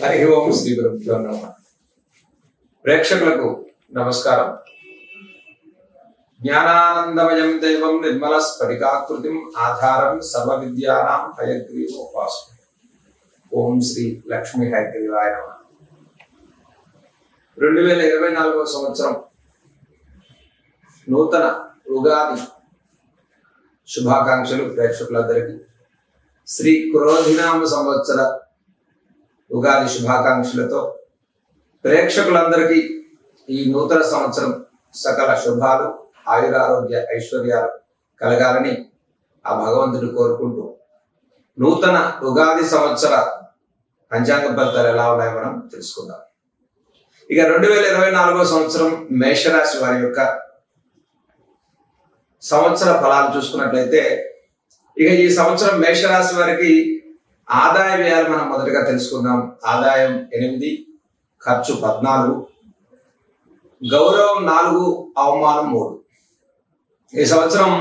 హరి ఓం శ్రీ గురుభ్యో నమః. ప్రేక్షకులకు నమస్కారం. జ్ఞానానందమయం దేవం నిర్మల స్ఫటికాకృతిం ఆధారం సర్వ విద్యానాం హయగ్రీవోపాస్మహే. ఓం శ్రీ లక్ష్మీ హయగ్రీవాయ నమః. 2024వ సంవత్సరం నూతన ఉగాది శుభాకాంక్షలు ప్రేక్షకులందరికీ. శ్రీ క్రోధినామ సంవత్సర ఉగాది శుభాకాంక్షలతో ప్రేక్షకులందరికీ ఈ నూతన సంవత్సరం సకల శుభాలు, ఆయురారోగ్య ఐశ్వర్యాలు కలగాలని ఆ భగవంతుడు కోరుకుంటూ నూతన ఉగాది సంవత్సర పంచాంగ ఫలితాలు ఎలా ఉన్నాయో మనం తెలుసుకుందాం. ఇక 2024వ సంవత్సరం మేషరాశి వారి యొక్క సంవత్సర ఫలాలు చూసుకున్నట్లయితే, ఇక ఈ సంవత్సరం మేషరాశి వారికి ఆదాయ వ్యయాలు మనం మొదటగా తెలుసుకుందాం. ఆదాయం 8, ఖర్చు 14, గౌరవం 4, అవమానం 3. ఈ సంవత్సరం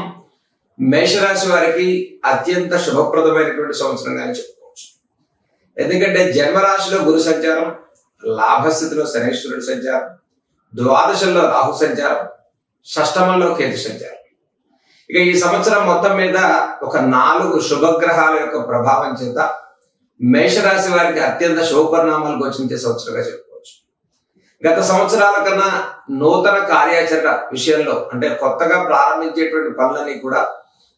మేషరాశి వారికి అత్యంత శుభప్రదమైనటువంటి సంవత్సరంగానే చెప్పుకోవచ్చు. ఎందుకంటే జన్మరాశిలో గురు సంచారం, లాభస్థితిలో శనీశ్వరుడు సంచారం, ద్వాదశంలో రాహు సంచారం, షష్టమంలో కేతు సంచారం. ఇక ఈ సంవత్సరం మొత్తం మీద ఒక 4 శుభగ్రహాల యొక్క ప్రభావం చేత మేషరాశి వారికి అత్యంత శుభపరిణామాలు గోచరించే సంవత్సరంగా చెప్పుకోవచ్చు. గత సంవత్సరాల కన్నా నూతన కార్యాచరణ విషయంలో, అంటే కొత్తగా ప్రారంభించేటువంటి పనులన్నీ కూడా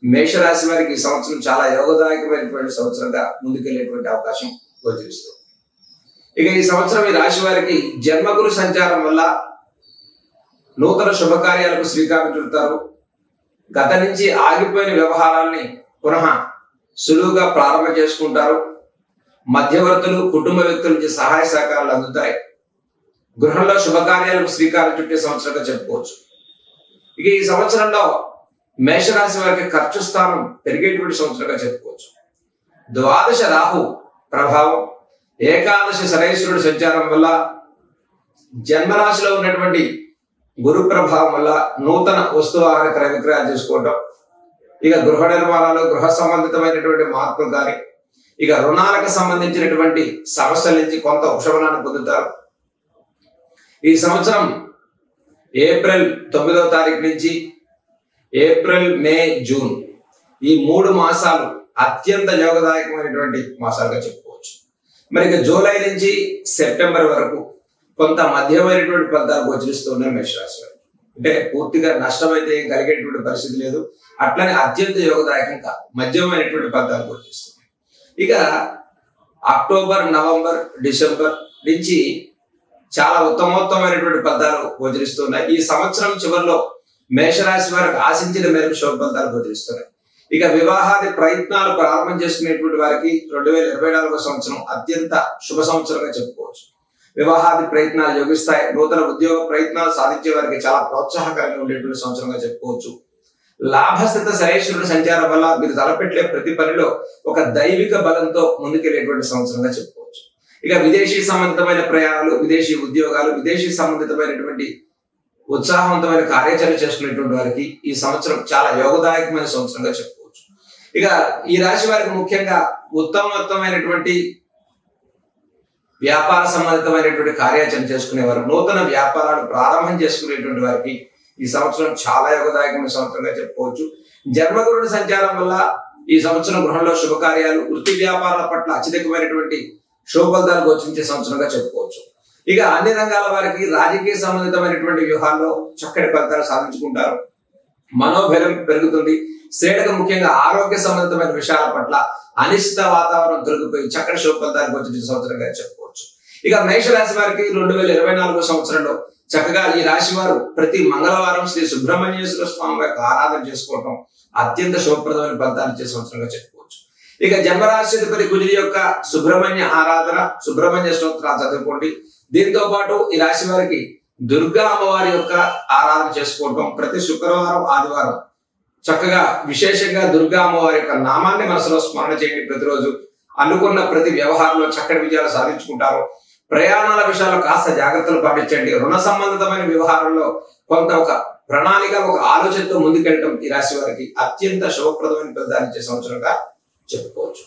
మేషరాశి వారికి ఈ సంవత్సరం చాలా యోగదాయకమైనటువంటి సంవత్సరంగా ముందుకెళ్లేటువంటి అవకాశం గోచరిస్తుంది. ఇక ఈ సంవత్సరం ఈ రాశి వారికి జన్మగురు సంచారం వల్ల నూతన శుభకార్యాలకు శ్రీకారం చుడతారు. గత నుంచి ఆగిపోయిన వ్యవహారాల్ని పునః సులువుగా ప్రారంభం చేసుకుంటారు. మధ్యవర్తులు, కుటుంబ వ్యక్తుల నుంచి సహాయ సహకారాలు అందుతాయి. గృహంలో శుభకార్యాలకు శ్రీకారం చుట్టే సంవత్సరంగా చెప్పుకోవచ్చు. ఇక ఈ సంవత్సరంలో మేషరాశి వారికి ఖర్చు స్థానం పెరిగేటువంటి సంవత్సరంగా చెప్పుకోవచ్చు. ద్వాదశ రాహు ప్రభావం, ఏకాదశి శనైశ్వరుడు సంచారం వల్ల, జన్మరాశిలో ఉన్నటువంటి గురు ప్రభావం వల్ల నూతన వస్తువాహన క్రయ విక్రయాలు చేసుకోవటం, ఇక గృహ నిర్మాణాలు, గృహ సంబంధితమైనటువంటి మార్పులు కానీ, ఇక రుణాలకు సంబంధించినటువంటి సమస్యల నుంచి కొంత ఉపశమనాన్ని పొందుతారు. ఈ సంవత్సరం ఏప్రిల్ 9వ తారీఖు నుంచి ఏప్రిల్, మే, జూన్ ఈ 3 మాసాలు అత్యంత యోగదాయకమైనటువంటి మాసాలుగా చెప్పుకోవచ్చు. మరి ఇక జూలై నుంచి సెప్టెంబర్ వరకు కొంత మధ్యమైనటువంటి ఫలితాలు గోచరిస్తున్నాయి మేషరాశి వారికి. అంటే పూర్తిగా నష్టమైతే ఏం కలిగేటువంటి పరిస్థితి లేదు, అట్లనే అత్యంత యోగదాయకం కాదు, మధ్యమైనటువంటి ఫలితాలు గోచరిస్తున్నాయి. ఇక అక్టోబర్, నవంబర్, డిసెంబర్ నుంచి చాలా ఉత్తమోత్తమైనటువంటి ఫలితాలు గోచరిస్తున్నాయి. ఈ సంవత్సరం చివరిలో మేషరాశి వారికి ఆశించిన మేరకు శుభ ఫలితాలు గోచరిస్తున్నాయి. ఇక వివాహాది ప్రయత్నాలు ప్రారంభం చేసుకునేటువంటి వారికి 2024వ సంవత్సరం అత్యంత శుభ సంవత్సరంగా చెప్పుకోవచ్చు. వివాహాది ప్రయత్నాలు యోగిస్తాయి. నూతన ఉద్యోగ ప్రయత్నాలు సాధించే వారికి చాలా ప్రోత్సాహకరంగా ఉండేటువంటి సంవత్సరంగా చెప్పుకోవచ్చు. లాభస్థిత శనైశ్వరుడు సంచారం వల్ల మీరు తలపెట్టే ప్రతి పనిలో ఒక దైవిక బలంతో ముందుకెళ్లేటువంటి సంవత్సరంగా చెప్పుకోవచ్చు. ఇక విదేశీ సంబంధితమైన ప్రయాణాలు, విదేశీ ఉద్యోగాలు, విదేశీ సంబంధితమైనటువంటి ఉత్సాహవంతమైన కార్యాచరణ చేసుకునేటువంటి వారికి ఈ సంవత్సరం చాలా యోగదాయకమైన సంవత్సరంగా చెప్పుకోవచ్చు. ఇక ఈ రాశి వారికి ముఖ్యంగా ఉత్తమమైనటువంటి వ్యాపార సంబంధితమైనటువంటి కార్యాచరణ చేసుకునేవారు, నూతన వ్యాపారాలు ప్రారంభం చేసుకునేటువంటి వారికి ఈ సంవత్సరం చాలా యోగదాయకమైన సంవత్సరంగా చెప్పుకోవచ్చు. జన్మగురుడి సంచారం వల్ల ఈ సంవత్సరం గృహంలో శుభకార్యాలు, వృత్తి వ్యాపారాల పట్ల అత్యధికమైనటువంటి శుభ ఫలితాలు గోచరించే సంవత్సరంగా చెప్పుకోవచ్చు. ఇక అన్ని రంగాల వారికి రాజకీయ సంబంధితమైనటువంటి వ్యూహాల్లో చక్కటి ఫలితాలు సాధించుకుంటారు. మనోబలం పెరుగుతుంది. స్త్రీలకు ముఖ్యంగా ఆరోగ్య సంబంధితమైన విషయాల పట్ల అనిశ్చిత వాతావరణం తొలగిపోయి చక్కటి శుభ ఫలితాలు గోచరించే సంవత్సరంగా చెప్పుకోవచ్చు. ఇక మేషరాశి వారికి 2024వ సంవత్సరంలో చక్కగా ఈ రాశి వారు ప్రతి మంగళవారం శ్రీ సుబ్రహ్మణ్యేశ్వర స్వామి యొక్క ఆరాధన చేసుకోవటం అత్యంత శుభప్రదమైన ఫలితాలు ఇచ్చే సంవత్సరంగా చెప్పుకోవచ్చు. ఇక జన్మరాశిపతి కుజుడి యొక్క సుబ్రహ్మణ్య ఆరాధన, సుబ్రహ్మణ్య స్తోత్రాలు చదువుకోండి. దీంతో పాటు ఈ రాశి వారికి దుర్గా అమ్మవారి యొక్క ఆరాధన చేసుకోవటం, ప్రతి శుక్రవారం, ఆదివారం చక్కగా విశేషంగా దుర్గా అమ్మవారి యొక్క నామాన్ని మనసులో స్మరణ చేయండి. ప్రతిరోజు అనుకున్న ప్రతి వ్యవహారంలో చక్కటి విజయాలు సాధించుకుంటారు. ప్రయాణాల విషయాల్లో కాస్త జాగ్రత్తలు పాటించండి. రుణ సంబంధితమైన వ్యవహారంలో కొంత ఒక ప్రణాళిక, ఒక ఆలోచనతో ముందుకెళ్ళటం ఈ రాశి వారికి అత్యంత శుభప్రదమైన ఫలితాలు ఇచ్చే సంవత్సరంగా చెప్పుకోవచ్చు.